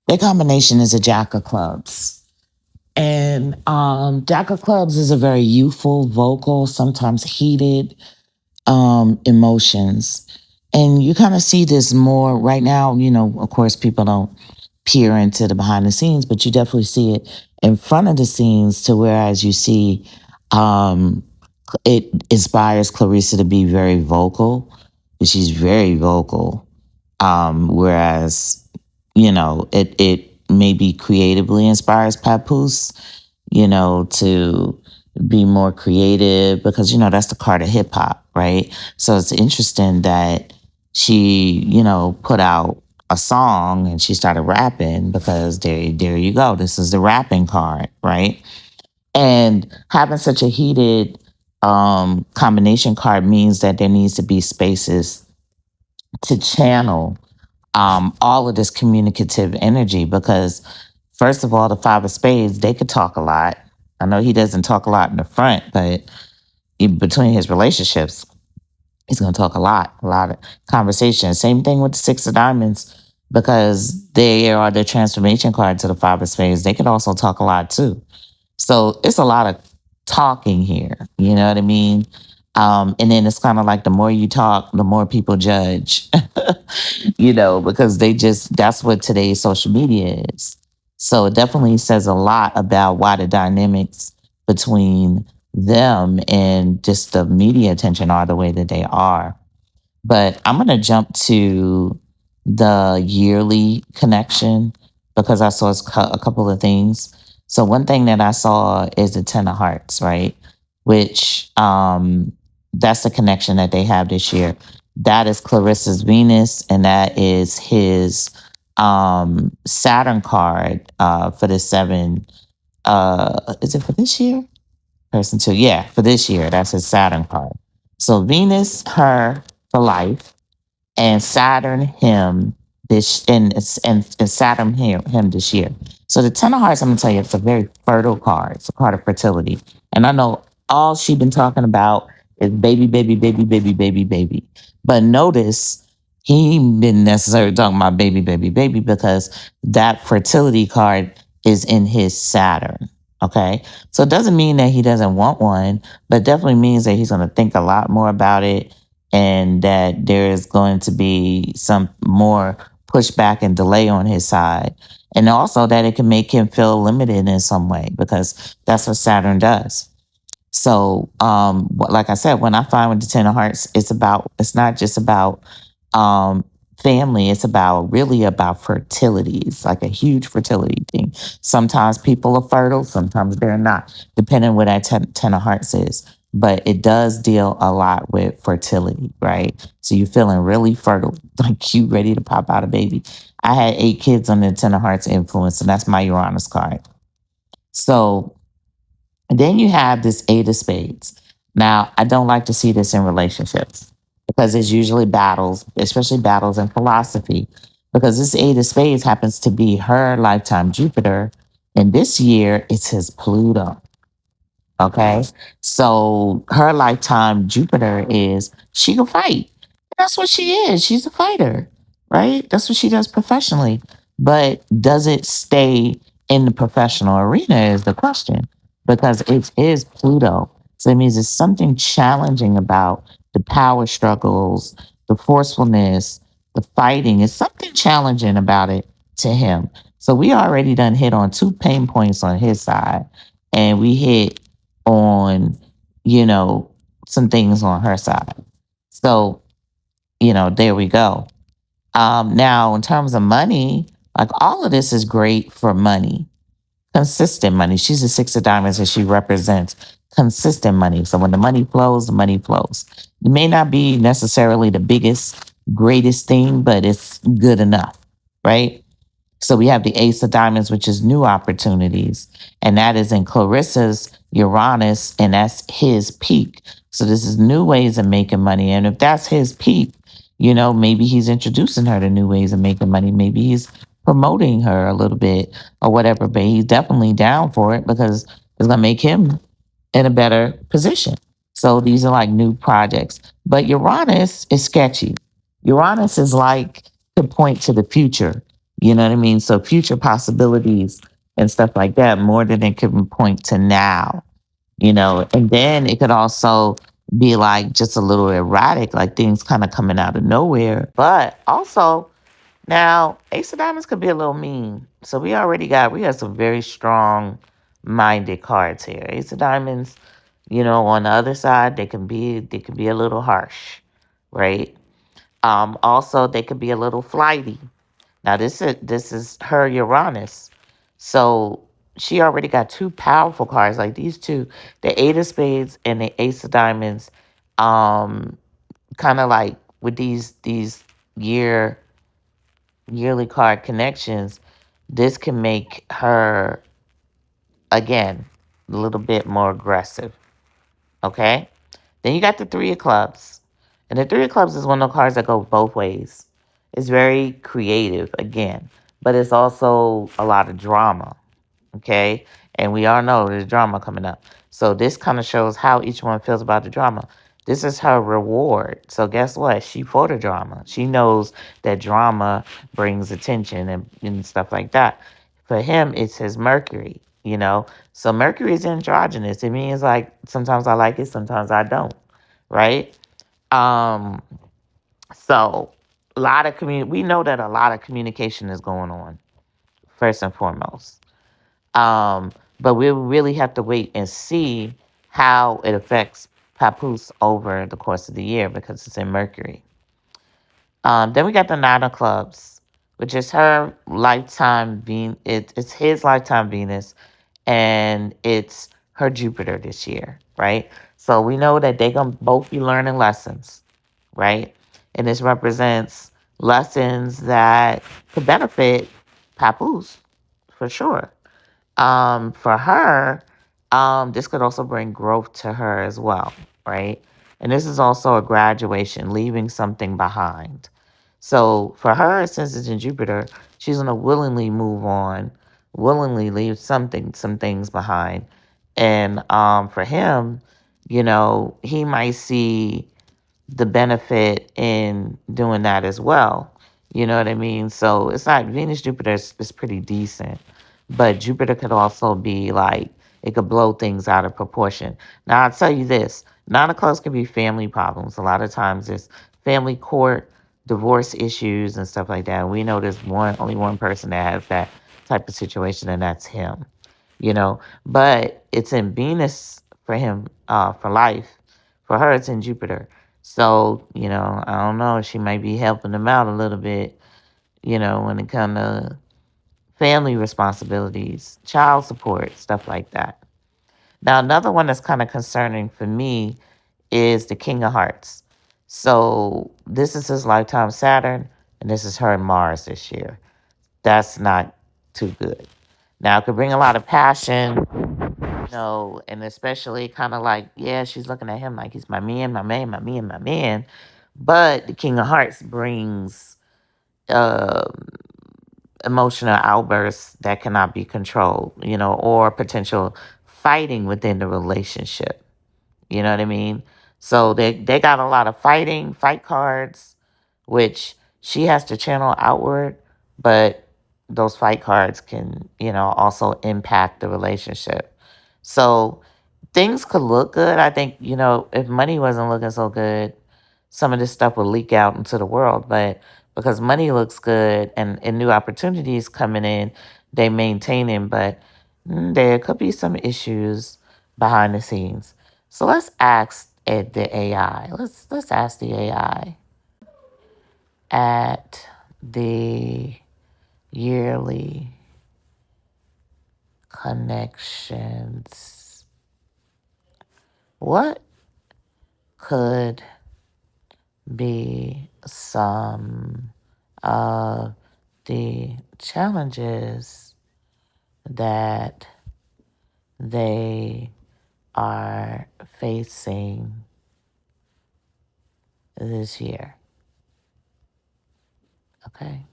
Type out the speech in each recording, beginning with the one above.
their combination is a Jack of Clubs. And Jack of Clubs is a very youthful, vocal, sometimes heated emotions. And you kind of see this more right now. Of course, people don't peer into the behind the scenes, but you definitely see it in front of the scenes to whereas you see um, it inspires Clarissa to be very vocal. She's very vocal. Whereas, it maybe creatively inspires Papoose, to be more creative because, that's the card of hip hop, right? So it's interesting that she, put out a song and she started rapping because there you go. This is the rapping card, right? And having such a heated combination card means that there needs to be spaces to channel all of this communicative energy because, first of all, the Five of Spades, they could talk a lot. I know he doesn't talk a lot in the front, but between his relationships, he's going to talk a lot of conversation. Same thing with the Six of Diamonds because they are the transformation card to the Five of Spades. They could also talk a lot too. So it's a lot of talking here. You know what I mean? And then it's kind of like the more you talk, the more people judge, because that's what today's social media is. So it definitely says a lot about why the dynamics between them and just the media attention are the way that they are. But I'm going to jump to the yearly connection because I saw a couple of things. So one thing that I saw is the Ten of Hearts, right? Which that's the connection that they have this year. That is Clarissa's Venus, and that is his Saturn card for the seven. Is it for this year? Person two, yeah, for this year. That's his Saturn card. So Venus, her for life, and Saturn him this and Saturn him this year. So the Ten of Hearts, I'm gonna tell you, it's a very fertile card. It's a card of fertility. And I know all she's been talking about is baby, baby, baby, baby, baby, baby. But notice he ain't been necessarily talking about baby, baby, baby because that fertility card is in his Saturn. Okay. So it doesn't mean that he doesn't want one, but definitely means that he's going to think a lot more about it and that there is going to be some more pushback and delay on his side. And also that it can make him feel limited in some way because that's what Saturn does. So, like I said, when I find with the Ten of Hearts, it's not just about um, family. It's really about fertility. It's like a huge fertility thing. Sometimes people are fertile, sometimes they're not, depending what that ten of Hearts is. But it does deal a lot with fertility, right? So you're feeling really fertile, like you ready to pop out a baby. I had 8 kids on the Ten of Hearts influence, and that's my Uranus card. So and then you have this Eight of Spades. Now, I don't like to see this in relationships because it's usually battles, especially battles in philosophy, because this Eight of Spades happens to be her lifetime Jupiter. And this year, it's his Pluto. Okay. So her lifetime Jupiter is she can fight. That's what she is. She's a fighter, right? That's what she does professionally. But does it stay in the professional arena is the question because it is Pluto. So it means it's something challenging about the power struggles, the forcefulness, the fighting. It's something challenging about it to him. So we already done hit on 2 pain points on his side. And we hit on, you know, some things on her side. So, there we go. Now, in terms of money, like all of this is great for money, consistent money. She's a Six of Diamonds and she represents consistent money. So when the money flows, the money flows. It may not be necessarily the biggest, greatest thing, but it's good enough, right? So we have the Ace of Diamonds, which is new opportunities. And that is in Clarissa's Uranus, and that's his peak. So this is new ways of making money. And if that's his peak, maybe he's introducing her to new ways of making money. Maybe he's promoting her a little bit or whatever, but he's definitely down for it because it's going to make him in a better position. So these are like new projects. But Uranus is sketchy. Uranus is like to point to the future. You know what I mean? So future possibilities and stuff like that, more than it can point to now, and then it could also be like just a little erratic, like things kind of coming out of nowhere. But also, now Ace of Diamonds could be a little mean. So we have some very strong minded cards here. Ace of Diamonds, on the other side, they can be a little harsh, right? Also they could be a little flighty. Now this is her Uranus. So she already got two powerful cards like these two, the Eight of Spades and the Ace of Diamonds. Um, Kind of like with these year yearly card connections, this can make her again a little bit more aggressive. Okay. Then you got the Three of Clubs. And the Three of Clubs is one of the cards that go both ways. It's very creative, again, but it's also a lot of drama. Okay. And we all know there's drama coming up. So this kind of shows how each one feels about the drama. This is her reward. So guess what? She for the drama. She knows that drama brings attention and stuff like that. For him, it's his Mercury. So Mercury is androgynous. It means like sometimes I like it, sometimes I don't. Right? Um, so we know that a lot of communication is going on, first and foremost. Um, but we really have to wait and see how it affects Papoose over the course of the year because it's in Mercury. Then we got the Nine of Clubs, which is her lifetime it's his lifetime Venus, and it's her Jupiter this year, right? So we know that they're gonna both be learning lessons, right? And this represents lessons that could benefit Papoose for sure. For her, this could also bring growth to her as well, right? And this is also a graduation, leaving something behind. So for her, since it's in Jupiter, she's gonna willingly move on, willingly leave some things behind. And for him, he might see the benefit in doing that as well. You know what I mean? So it's not Venus Jupiter is pretty decent, but Jupiter could also be like it could blow things out of proportion. Now I'll tell you this: Nine of Clubs can be family problems. A lot of times it's family court, divorce issues, and stuff like that. We know there's only one person that has that type of situation, and that's him. But it's in Venus for him, for life. For her, it's in Jupiter. So, I don't know. She might be helping them out a little bit, when it comes to family responsibilities, child support, stuff like that. Now, another one that's kind of concerning for me is the King of Hearts. So, this is his lifetime Saturn, and this is her Mars this year. That's not too good. Now, it could bring a lot of passion, and especially kind of like, yeah, she's looking at him like he's my man, my man, my man, my man. But the King of Hearts brings uh, emotional outbursts that cannot be controlled, or potential fighting within the relationship. You know what I mean? So they got a lot of fight cards, which she has to channel outward, but those fight cards can, also impact the relationship. So things could look good. I think, if money wasn't looking so good, some of this stuff would leak out into the world. But because money looks good and new opportunities coming in, they maintain it. But there could be some issues behind the scenes. So let's ask the AI. Let's ask the AI at the yearly connections. What could be some of the challenges that they are facing this year? Okay,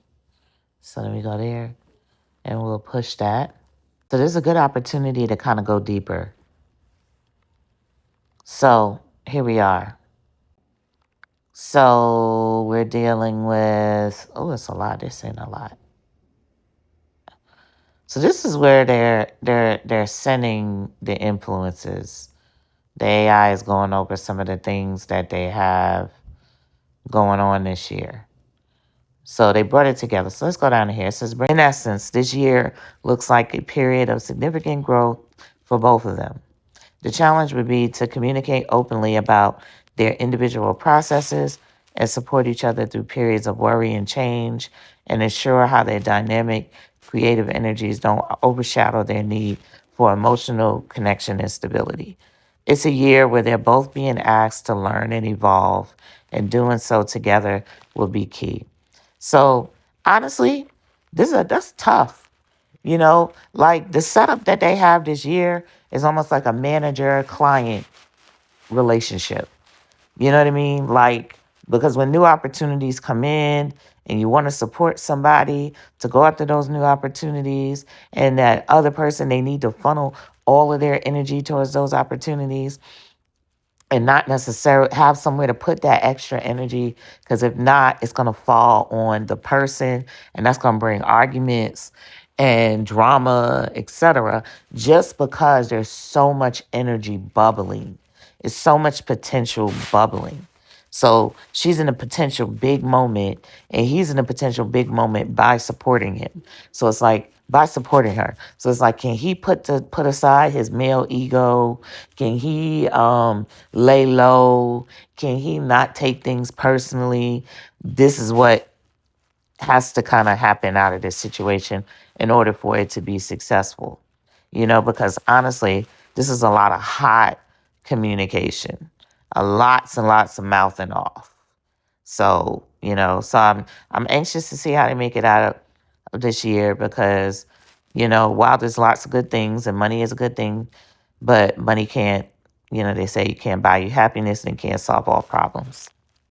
so let me go there and we'll push that. So there's a good opportunity to kind of go deeper. So here we are. So we're dealing with, oh, it's a lot. This ain't a lot. So this is where they're sending the influences. The AI is going over some of the things that they have going on this year. So they brought it together. So let's go down to here. It says, in essence, this year looks like a period of significant growth for both of them. The challenge would be to communicate openly about their individual processes and support each other through periods of worry and change, and ensure how their dynamic, creative energies don't overshadow their need for emotional connection and stability. It's a year where they're both being asked to learn and evolve, and doing so together will be key. So honestly, that's tough. Like the setup that they have this year is almost like a manager client relationship. You know what I mean? Like, because when new opportunities come in and you want to support somebody to go after those new opportunities, and that other person, they need to funnel all of their energy towards those opportunities, and not necessarily have somewhere to put that extra energy, because if not, it's going to fall on the person, and that's going to bring arguments and drama, etc., just because there's so much energy bubbling. It's so much potential bubbling. So she's in a potential big moment, and he's in a potential big moment by supporting him. So it's like, by supporting her. So it's like, can he put aside his male ego? Can he lay low? Can he not take things personally? This is what has to kind of happen out of this situation in order for it to be successful. Because honestly, this is a lot of hot communication, lots and lots of mouthing off. So I'm anxious to see how they make it out of this year, because while there's lots of good things and money is a good thing, but money can't, they say you can't buy you happiness and can't solve all problems.